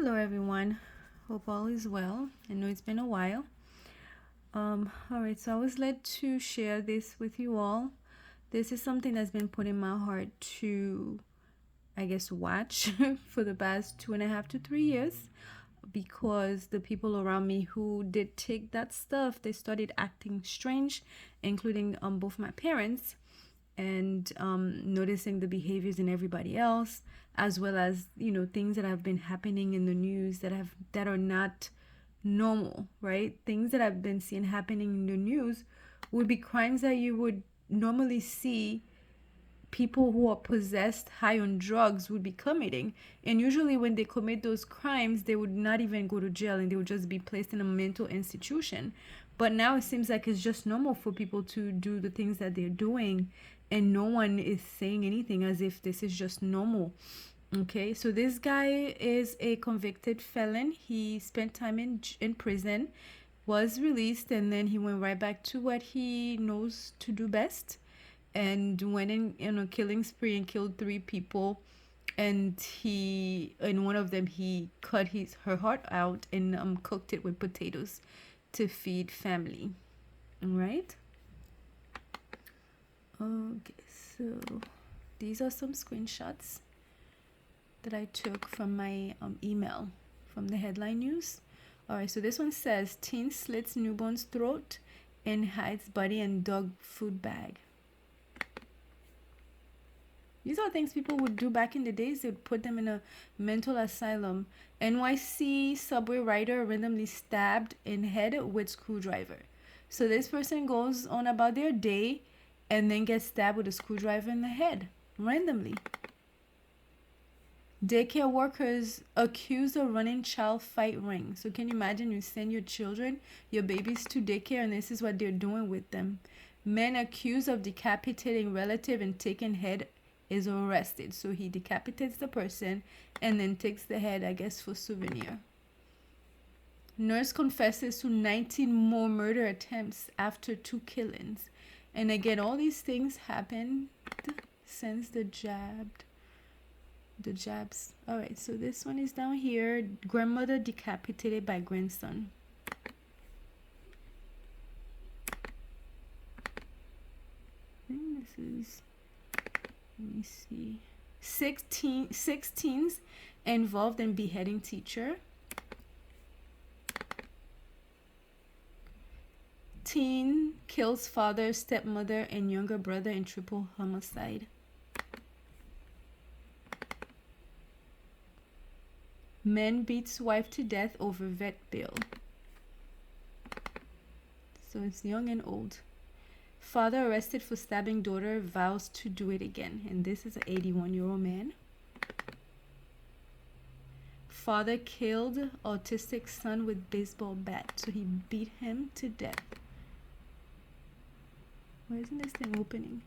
Hello everyone. Hope all is well. I know it's been a while. All right, so I was led to share this with you all. This is something that's been put in my heart to, I guess, watch for the past 2.5 to 3 years, because the people around me who did take that stuff, they started acting strange, including both my parents, and noticing the behaviors in everybody else, as well as things that have been happening in the news that are not normal, right? Things that I've been seeing happening in the news would be crimes that you would normally see people who are possessed, high on drugs, would be committing. And usually when they commit those crimes, they would not even go to jail, and they would just be placed in a mental institution. But now it seems like it's just normal for people to do the things that they're doing, and no one is saying anything, as if this is just normal. Okay, so this guy is a convicted felon. He spent time in prison, was released, and then he went right back to what he knows to do best, and went in a killing spree and killed 3 people. And one of them, he cut her heart out and cooked it with potatoes to feed family. All right. Okay, so these are some screenshots that I took from my email from the headline news. All right, so this one says teen slits newborn's throat and hides body in dog food bag. These are things people would do back in the days. They would put them in a mental asylum. NYC subway rider randomly stabbed in head with screwdriver. So this person goes on about their day and then gets stabbed with a screwdriver in the head randomly. Daycare workers accused of running child fight ring. So can you imagine, you send your children, your babies, to daycare, and this is what they're doing with them. Men accused of decapitating relative and taking head is arrested. So he decapitates the person and then takes the head, I guess, for souvenir. Nurse confesses to 19 more murder attempts after 2 killings. And again, all these things happened since the jabs. All right, so this one is down here. Grandmother decapitated by grandson. I think this is, let me see, 6 teens involved in beheading teacher. Teen kills father, stepmother, and younger brother in triple homicide. Man beats wife to death over vet bill. So it's young and old. Father arrested for stabbing daughter, vows to do it again. And this is an 81-year-old man. Father killed autistic son with baseball bat. So he beat him to death. Why isn't this thing opening?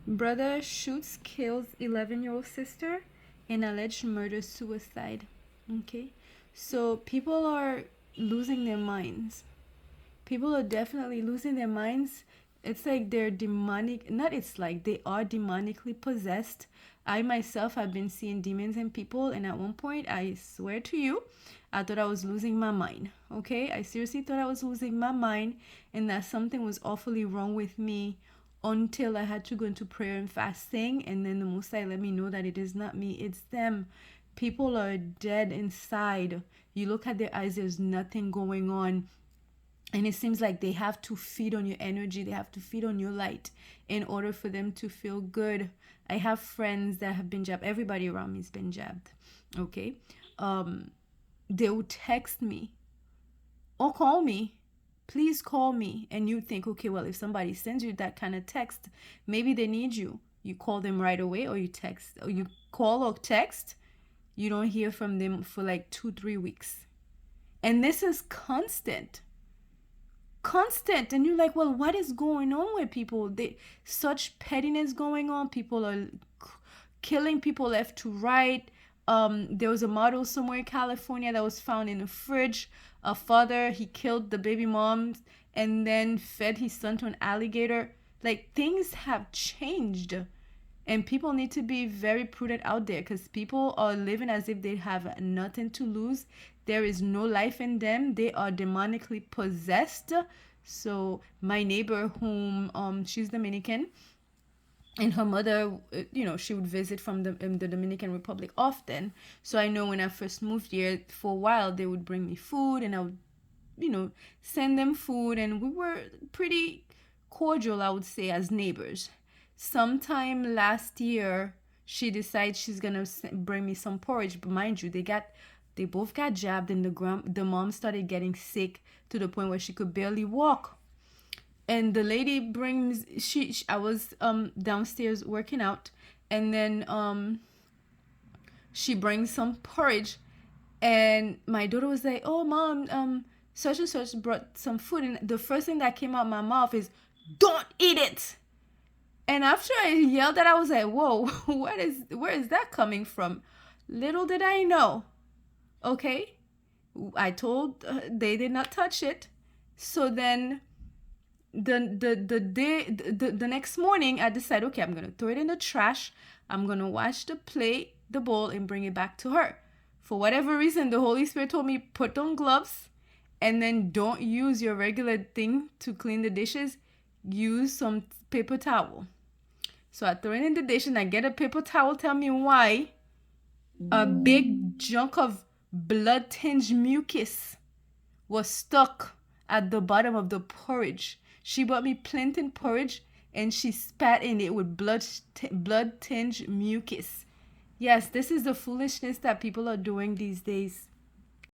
Brother shoots, kills 11-year-old sister in alleged murder-suicide. Okay, so people are losing their minds. People are definitely losing their minds. It's like they're demonic. Not it's like they are demonically possessed. I myself have been seeing demons in people, and at one point, I swear to you, I thought I was losing my mind. Okay, I seriously thought I was losing my mind, and that something was awfully wrong with me, until I had to go into prayer and fasting, and then the Most High let me know that it is not me, it's them. People are dead inside. You look at their eyes, there's nothing going on. And it seems like they have to feed on your energy. They have to feed on your light in order for them to feel good. I have friends that have been jabbed. Everybody around me has been jabbed. Okay. They will text me or call me. Please call me. And you think, okay, well, if somebody sends you that kind of text, maybe they need you. You call them right away, or you text, or you call or text. You don't hear from them for like 2-3 weeks. And this is constant. And you're like, well, what is going on with people? Such pettiness going on. People are killing people left to right. There was a model somewhere in California that was found in a fridge. A father, he killed the baby mom and then fed his son to an alligator. Like, things have changed. And people need to be very prudent out there, because people are living as if they have nothing to lose. There is no life in them. They are demonically possessed. So my neighbor, whom she's Dominican, and her mother, she would visit from the Dominican Republic often. So I know when I first moved here, for a while they would bring me food, and I would, send them food, and we were pretty cordial, I would say, as neighbors. Sometime last year, she decides she's gonna bring me some porridge. But mind you, they both got jabbed, and the mom started getting sick to the point where she could barely walk. And the lady brings I was downstairs working out, and then she brings some porridge, and my daughter was like, "Oh, mom, such and such brought some food," and the first thing that came out my mouth is, "Don't eat it." And after I yelled that, I was like, "Whoa, where is that coming from?" Little did I know. Okay, I told they did not touch it. So then the next morning, I decided, okay, I'm gonna throw it in the trash. I'm gonna wash the plate, the bowl, and bring it back to her. For whatever reason, the Holy Spirit told me, put on gloves, and then don't use your regular thing to clean the dishes. Use some paper towel. So I throw it in the dish, and I get a paper towel. Tell me why a big chunk of blood-tinged mucus was stuck at the bottom of the porridge. She bought me plantain porridge, and she spat in it with blood-tinged mucus. Yes, this is the foolishness that people are doing these days.